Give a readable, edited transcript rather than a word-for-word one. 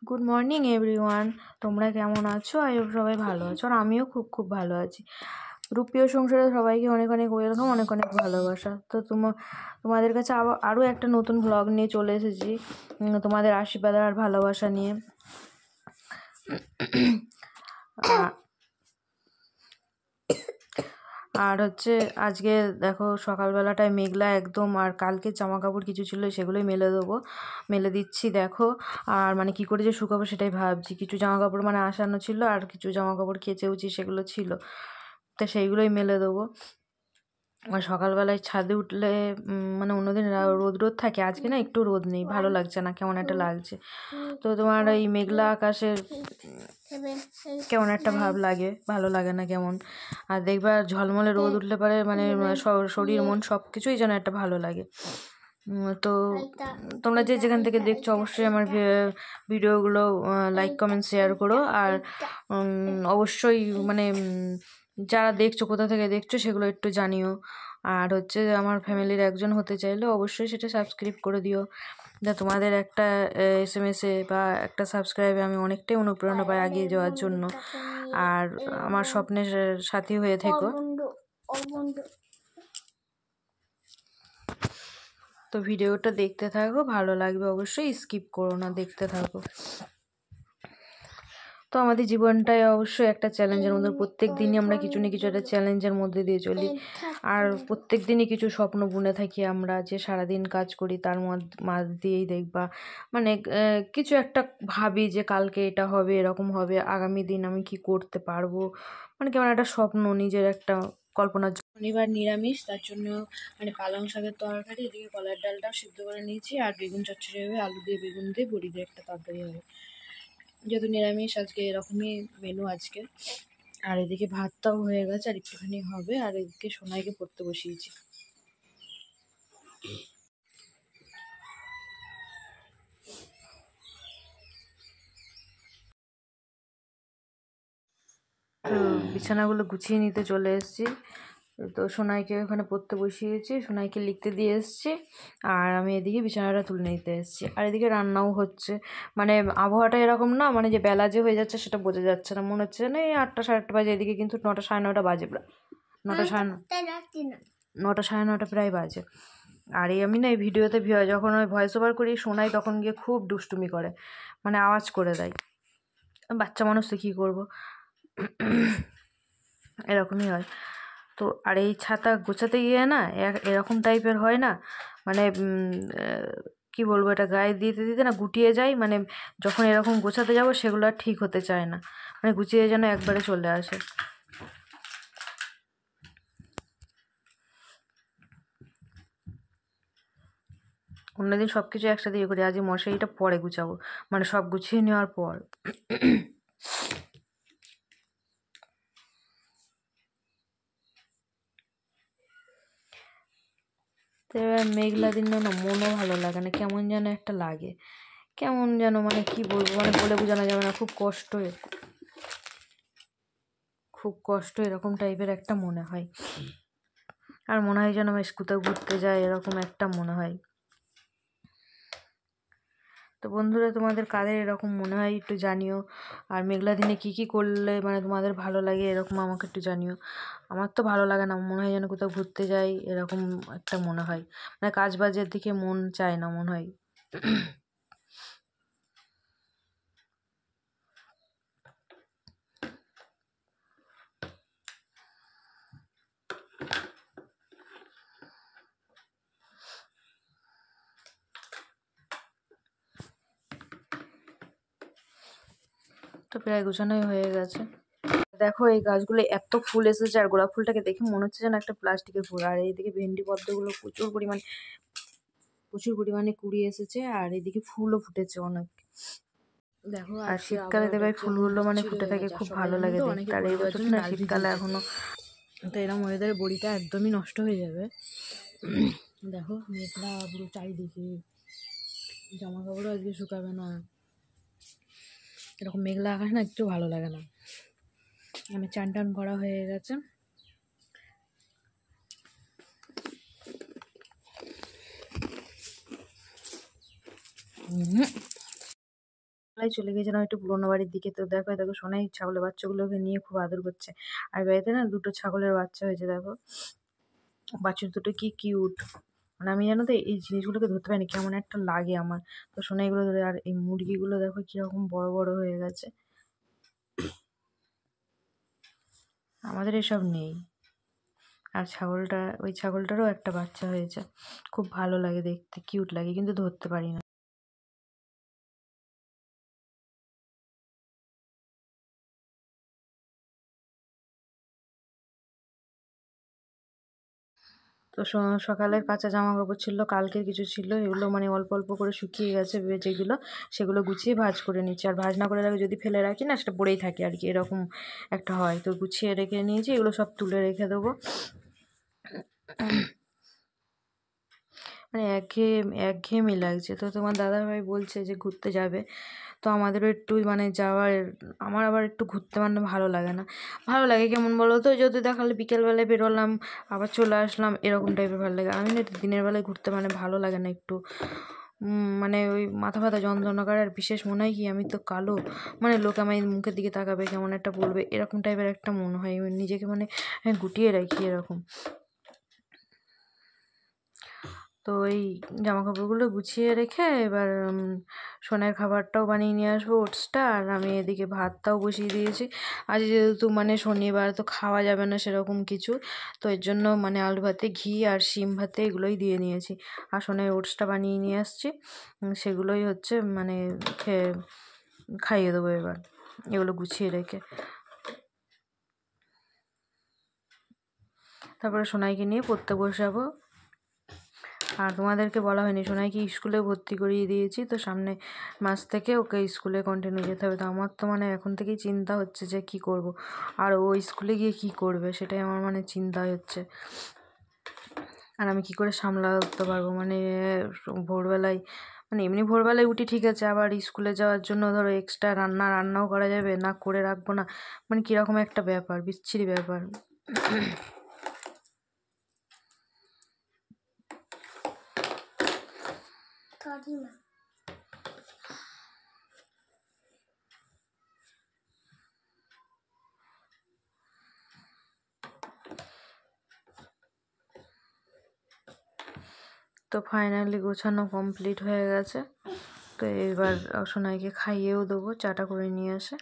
Good morning everyone. তোমরা কেমন আছো? আই হোপ সবাই ভালো আছো, আর আমিও খুব খুব ভালো আছি। রূপীয় সংসারে সবাইকে অনেক অনেক ওয়েলকাম, অনেক অনেক ভালোবাসা। তো তোমাদের কাছে আরও একটা নতুন ব্লগ নিয়ে চলে এসেছি, তোমাদের আশীর্বাদ আর ভালোবাসা নিয়ে। আর হচ্ছে আজকে দেখো সকালবেলাটায় মেঘলা একদম, আর কালকে জামা কাপড় কিছু ছিল সেগুলোই মেলে দিচ্ছি দেখো। আর মানে কি করে যে শুকাবো সেটাই ভাবছি। কিছু জামা কাপড় মানে আসানো ছিল, আর কিছু জামা কাপড় কেচেওছি সেগুলো ছিল, তো সেইগুলোই মেলে দেবো। আর সকালবেলায় ছাদে উঠলে মানে অন্যদিন রোদ থাকে, আজকে না একটু রোদ নেই, ভালো লাগছে না, কেমন একটা লাগছে। তো তোমার এই মেঘলা আকাশের কেমন একটা ভাব লাগে, ভালো লাগে না কেমন। আর দেখবা ঝলমলে রোদ উঠলে পরে মানে শরীর মন সব কিছুই যেন একটা ভালো লাগে। তো তোমরা যে যেখান থেকে দেখছো অবশ্যই আমার ভিডিওগুলো লাইক কমেন্ট শেয়ার করো। আর অবশ্যই মানে যারা দেখছো কোথা থেকে দেখছো সেগুলো একটু জানিও। আর হচ্ছে আমার ফ্যামিলির একজন হতে চাইলে অবশ্যই সেটা সাবস্ক্রাইব করে দিও। যা তোমাদের একটা SMS-এ বা একটা সাবস্ক্রাইবে আমি অনেকটাই অনুপ্রেরণা পাই এগিয়ে যাওয়ার জন্য। আর আমার স্বপ্নের সাথী হয়ে থেকো। তো ভিডিওটা দেখতে থাকো, ভালো লাগবে অবশ্যই, স্কিপ করো না, দেখতে থাকো। তো আমাদের জীবনটাই অবশ্যই একটা চ্যালেঞ্জের মধ্যে, প্রত্যেক দিনই আমরা কিছু না কিছু একটা চ্যালেঞ্জের মধ্যে দিয়ে চলি। আর প্রত্যেক দিনই কিছু স্বপ্ন বুনে থাকি আমরা, যে সারাদিন কাজ করি তার মাঝ দিয়েই দেখবা মানে কিছু একটা ভাবি যে কালকে এটা হবে, এরকম হবে, আগামী দিন আমি কি করতে পারবো, মানে কেমন একটা স্বপ্ন, নিজের একটা কল্পনা। শনিবার নিরামিষ, তার জন্য মানে পালং শাকের তরকারি, এদিকে কলার ডালটাও সিদ্ধ করে নিয়েছি, আর বেগুন চচ্চড়ি হবে, আলু দিয়ে বেগুন দিয়ে বড়ি দিয়ে একটা তরকারি হবে। যেহেতু নিরামিষ আজকে, এরকমই মেনু আজকে। আর এদিকে ভাতটাও হয়ে গেছে, আর একটুখানি হবে। আর এদিকে সোনাইকে পড়তে বসিয়েছি। তো বিছানাগুলো গুছিয়ে নিতে চলে এসেছি। তো সোনাইকে ওখানে পড়তে বসিয়েছি, সোনাইকে লিখতে দিয়ে এসেছি, আর আমি এদিকে বিছানাটা তুলে নিতে এসেছি। আর এদিকে রান্নাও হচ্ছে। মানে আবহাওয়াটা এরকম না, মানে যে বেলা যে হয়ে যাচ্ছে সেটা বোঝা যাচ্ছে না, মনে হচ্ছে না এই 8টা সাড়ে 8টা বাজে, এদিকে কিন্তু 9টা সাড়ে 9টা বাজে প্রায়। 9টা সাড়ে 9টা সাড়ে 9টা প্রায় বাজে। আর আমি না এই ভিডিওতে যখন ওই ভয়েস ওভার করি শোনাই, তখন গিয়ে খুব দুষ্টুমি করে, মানে আওয়াজ করে দেয়। বাচ্চা মানুষ তো কী করবো, এরকমই হয়। তো আর এই ছাতা গোছাতে গিয়ে না এরকম টাইপের হয় না, মানে কি বলবো, এটা গায়ে দিতে দিতে না গুটিয়ে যায়, মানে যখন এরকম গোছাতে যাবো সেগুলো আর ঠিক হতে চায় না, মানে গুছিয়ে যেন একবারে চলে আসে। অন্যদিন সব কিছু একসাথে ইয়ে করি, আজ মশারিটা পরে গুছাবো, মানে সব গুছিয়ে নেওয়ার পর। তো এবার মেঘলা দিন না মনও ভালো লাগে না, কেমন যেন একটা লাগে, কেমন যেন মানে কি বলবো, মানে বলে বোঝানো যাবে না, খুব কষ্ট এরকম টাইপের একটা মনে হয়। আর মনে হয় যেন বেশ কোথাও ঘুরতে যায়, এরকম একটা মনে হয়। তো বন্ধুরা, তোমাদের কাদের এরকম মনে হয় একটু জানিও। আর মেঘলা দিনে কী কী করলে মানে তোমাদের ভালো লাগে এরকম আমাকে একটু জানিও। আমার তো ভালো লাগে না, মনে হয় যেন কোথাও ঘুরতে যাই এরকম একটা মনে হয়, মানে কাজ বাজের দিকে মন চায় না মনে হয়। তো প্রায় গোছানোই হয়ে গেছে। দেখো এই গাছগুলো এত ফুল এসেছে, আর গোলাপ ফুলটাকে দেখে মনে হচ্ছে যেন একটা প্লাস্টিকের ফুল। আর এইদিকে ভেন্ডি পদ্মগুলো প্রচুর পরিমাণে কুড়ি এসেছে, আর এদিকে ফুলও ফুটেছে অনেক। দেখো আর শীতকালে দেবে ফুলগুলো মানে ফুটে থাকে, খুব ভালো লাগে দেখতে। আর এই বছর না শীতকালে এখনো, তো এরকম ওয়েদারে বড়িটা একদমই নষ্ট হয়ে যাবে। দেখো মেঘলা পুরো চারিদিকে, জামা কাপড়ও আজকে শুকাবে না, এরকম মেঘলা আকাশ না একটু ভালো লাগে না। আমি চান টান করা হয়ে গেছে। সকালবেলায় চলে গেছিলাম একটু পুরোনো বাড়ির দিকে। তো দেখো, দেখো সোনাই ছাগলের বাচ্চাগুলোকে নিয়ে খুব আদর করছে। আর বাড়িতে না 2টো ছাগলের বাচ্চা হয়েছে দেখো। বাছুর দুটো কি কিউট! মানে আমি জানো তো এই জিনিসগুলোকে ধরতে পারিনি, কেমন একটা লাগে আমার। তো সোনাই এগুলো ধরে, আর এই মুরগিগুলো দেখো কিরকম বড় বড় হয়ে গেছে। আমাদের এসব নেই। আর ওই ছাগলটারও একটা বাচ্চা হয়েছে। খুব ভালো লাগে দেখতে, কিউট লাগে, কিন্তু ধরতে পারি না। তো সকালের কাঁচা জামা কাপড় ছিল, কালকের কিছু ছিল, এগুলো মানে অল্প অল্প করে শুকিয়ে গেছে যেগুলো, সেগুলো গুছিয়ে ভাঁজ করে নিচ্ছি। আর ভাঁজ না করে রাখি, যদি ফেলে রাখি না, সেটা পড়েই থাকে আর কি, এরকম একটা হয়। তো গুছিয়ে রেখে নিয়েছি, এগুলো সব তুলে রেখে দেবো। মানে একঘেয়েমি লাগছে। তো তোমার দাদাভাই বলছে যে ঘুরতে যাবে। তো আমাদেরও একটু মানে যাওয়ার, আমার আবার একটু ঘুরতে মানে ভালো লাগে না। ভালো লাগে কেমন বলো তো, যদি দেখালে বিকেলবেলায় বেরোলাম আবার চলে আসলাম, এরকম টাইপের ভালো লাগে। আমি না দিনের বেলায় ঘুরতে মানে ভালো লাগে না একটু। মানে ওই মাথা ব্যথা যন্ত্রণা করে। আর বিশেষ মনে হয় কি, আমি তো কালো, মানে লোক আমার মুখের দিকে তাকাবে, কেমন একটা বলবে, এরকম টাইপের একটা মনে হয়। আমি নিজেকে মানে গুটিয়ে রাখি এরকম। তো এই জামাকাপড়গুলো গুছিয়ে রেখে এবার সোনার খাবারটাও বানিয়ে নিয়ে আসবো, ওটসটা। আর আমি এদিকে ভাতটাও বসিয়ে দিয়েছি। আজ যেহেতু মানে শনিবার, তো খাওয়া যাবে না সেরকম কিছু। তো এর জন্য মানে আলু ভাতে ঘি আর শিম ভাতে এগুলোই দিয়ে নিয়েছি। আর সোনার ওটসটা বানিয়ে নিয়ে আসছি, সেগুলোই হচ্ছে মানে খাইয়ে দেবো এবার, এগুলো গুছিয়ে রেখে। তারপরে সোনাইকে নিয়ে পড়তে বসাবো। আর তোমাদেরকে বলা হয়নি, সোনাইকে স্কুলে ভর্তি করিয়ে দিয়েছি। তো সামনে মাস থেকে ওকে স্কুলে কন্টিনিউ যেতে হবে। তো আমার তো মানে এখন থেকেই চিন্তা হচ্ছে যে কি করব, আর ও স্কুলে গিয়ে কি করবে, সেটাই আমার মানে চিন্তা হচ্ছে। আর আমি কি করে সামলাতে পারবো, মানে ভোরবেলায়, মানে এমনি ভোরবেলায় উঠি ঠিক আছে, আবার স্কুলে যাওয়ার জন্য ধরো এক্সট্রা রান্নাও করা যাবে না, করে রাখবো না, মানে কীরকম একটা ব্যাপার, বিচ্ছিরি ব্যাপার। তো ফাইনালি গোছানো কমপ্লিট হয়ে গেছে। তো এবার সোনাইকে খাইয়েও দেবো, চাটা করে নিয়ে আসে।